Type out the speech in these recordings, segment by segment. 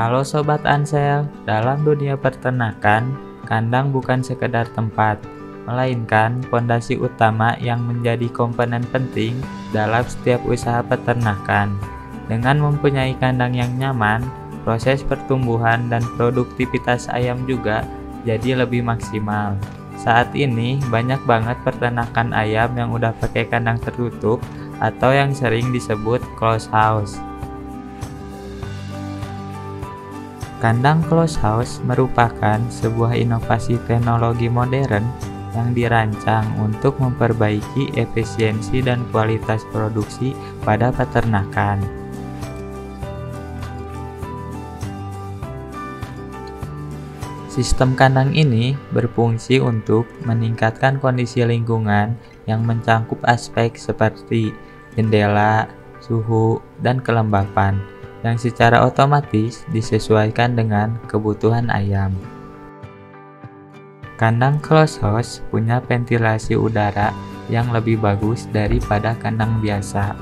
Halo Sobat Ansel, dalam dunia peternakan, kandang bukan sekedar tempat, melainkan fondasi utama yang menjadi komponen penting dalam setiap usaha peternakan. Dengan mempunyai kandang yang nyaman, proses pertumbuhan dan produktivitas ayam juga jadi lebih maksimal. Saat ini banyak banget peternakan ayam yang udah pakai kandang tertutup atau yang sering disebut closed house. Kandang closed house merupakan sebuah inovasi teknologi modern yang dirancang untuk memperbaiki efisiensi dan kualitas produksi pada peternakan. Sistem kandang ini berfungsi untuk meningkatkan kondisi lingkungan yang mencakup aspek seperti jendela, suhu, dan kelembapan, yang secara otomatis disesuaikan dengan kebutuhan ayam. Kandang closed house punya ventilasi udara yang lebih bagus daripada kandang biasa.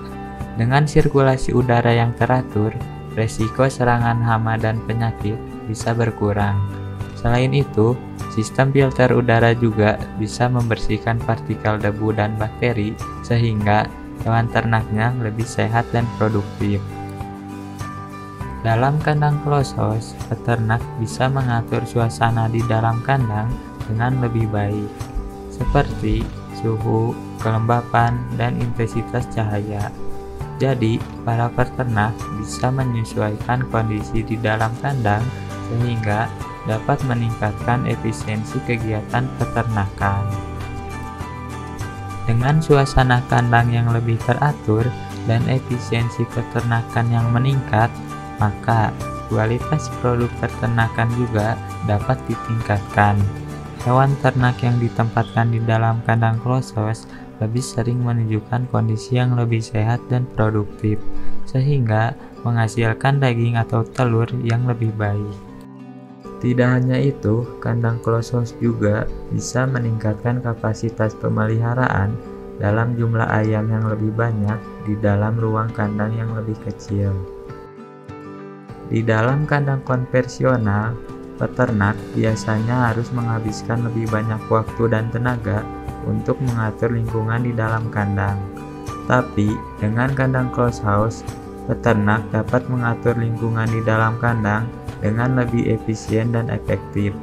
Dengan sirkulasi udara yang teratur, resiko serangan hama dan penyakit bisa berkurang. Selain itu, sistem filter udara juga bisa membersihkan partikel debu dan bakteri sehingga hewan ternaknya lebih sehat dan produktif. Dalam kandang closed house, peternak bisa mengatur suasana di dalam kandang dengan lebih baik, seperti suhu, kelembapan, dan intensitas cahaya. Jadi, para peternak bisa menyesuaikan kondisi di dalam kandang sehingga dapat meningkatkan efisiensi kegiatan peternakan. Dengan suasana kandang yang lebih teratur dan efisiensi peternakan yang meningkat, maka kualitas produk peternakan juga dapat ditingkatkan. Hewan ternak yang ditempatkan di dalam kandang closed house lebih sering menunjukkan kondisi yang lebih sehat dan produktif, sehingga menghasilkan daging atau telur yang lebih baik. Tidak hanya itu, kandang closed house juga bisa meningkatkan kapasitas pemeliharaan dalam jumlah ayam yang lebih banyak di dalam ruang kandang yang lebih kecil. Di dalam kandang konvensional, peternak biasanya harus menghabiskan lebih banyak waktu dan tenaga untuk mengatur lingkungan di dalam kandang. Tapi, dengan kandang closed house, peternak dapat mengatur lingkungan di dalam kandang dengan lebih efisien dan efektif,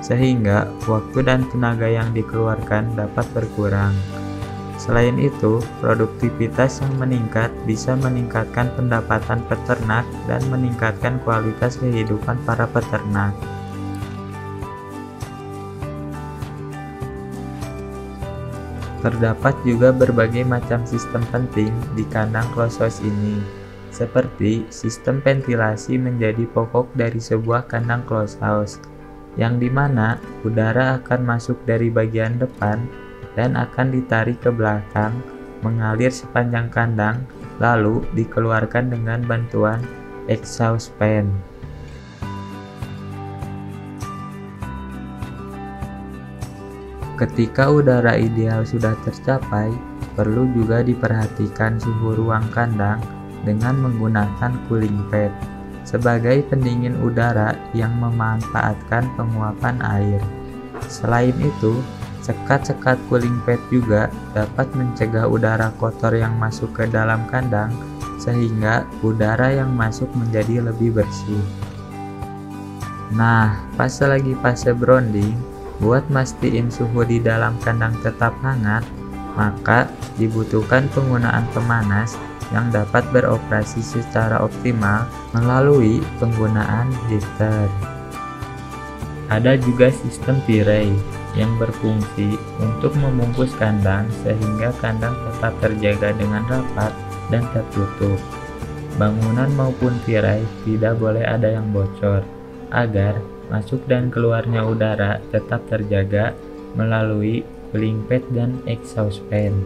sehingga waktu dan tenaga yang dikeluarkan dapat berkurang. Selain itu, produktivitas yang meningkat bisa meningkatkan pendapatan peternak dan meningkatkan kualitas kehidupan para peternak. Terdapat juga berbagai macam sistem penting di kandang closed house ini, seperti sistem ventilasi menjadi pokok dari sebuah kandang closed house, yang dimana udara akan masuk dari bagian depan dan akan ditarik ke belakang, mengalir sepanjang kandang, lalu dikeluarkan dengan bantuan exhaust fan. Ketika udara ideal sudah tercapai, perlu juga diperhatikan suhu ruang kandang dengan menggunakan cooling pad sebagai pendingin udara yang memanfaatkan penguapan air. Selain itu, sekat-sekat cooling pad juga dapat mencegah udara kotor yang masuk ke dalam kandang sehingga udara yang masuk menjadi lebih bersih. Nah, pas lagi fase browning, buat mastiin suhu di dalam kandang tetap hangat, maka dibutuhkan penggunaan pemanas yang dapat beroperasi secara optimal melalui penggunaan heater. Ada juga sistem tirai yang berfungsi untuk membungkus kandang sehingga kandang tetap terjaga dengan rapat dan tertutup. Bangunan maupun tirai tidak boleh ada yang bocor, agar masuk dan keluarnya udara tetap terjaga melalui cooling pad dan exhaust fan.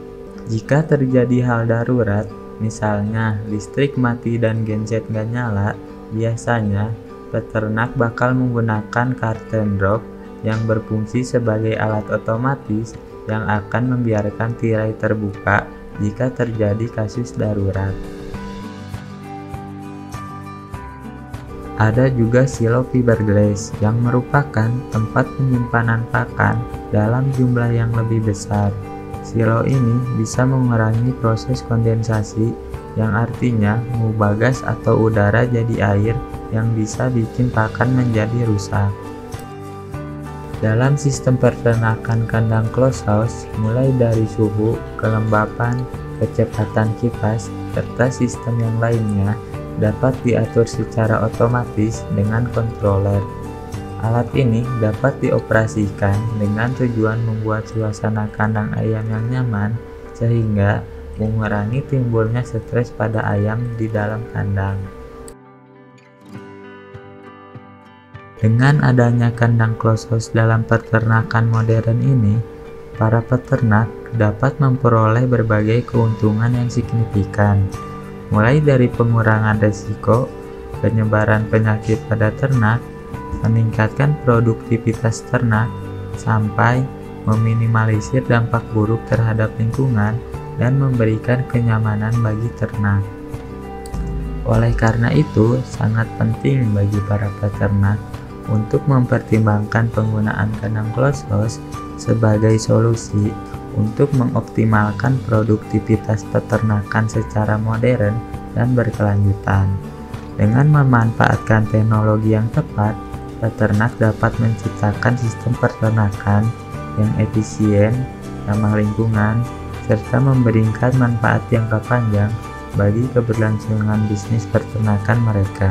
Jika terjadi hal darurat, misalnya listrik mati dan genset nggak nyala, biasanya peternak bakal menggunakan curtain drop yang berfungsi sebagai alat otomatis yang akan membiarkan tirai terbuka jika terjadi kasus darurat. Ada juga silo fiberglass yang merupakan tempat penyimpanan pakan dalam jumlah yang lebih besar. Silo ini bisa mengurangi proses kondensasi, yang artinya mengubah gas atau udara jadi air yang bisa bikin pakan menjadi rusak. Dalam sistem peternakan kandang closed house, mulai dari suhu, kelembapan, kecepatan kipas, serta sistem yang lainnya dapat diatur secara otomatis dengan controller. Alat ini dapat dioperasikan dengan tujuan membuat suasana kandang ayam yang nyaman, sehingga mengurangi timbulnya stres pada ayam di dalam kandang. Dengan adanya kandang closed house dalam peternakan modern ini, para peternak dapat memperoleh berbagai keuntungan yang signifikan, mulai dari pengurangan risiko penyebaran penyakit pada ternak, meningkatkan produktivitas ternak, sampai meminimalisir dampak buruk terhadap lingkungan dan memberikan kenyamanan bagi ternak. Oleh karena itu, sangat penting bagi para peternak untuk mempertimbangkan penggunaan kandang closed house sebagai solusi untuk mengoptimalkan produktivitas peternakan secara modern dan berkelanjutan. Dengan memanfaatkan teknologi yang tepat, peternak dapat menciptakan sistem peternakan yang efisien, ramah lingkungan, serta memberikan manfaat jangka panjang bagi keberlangsungan bisnis peternakan mereka.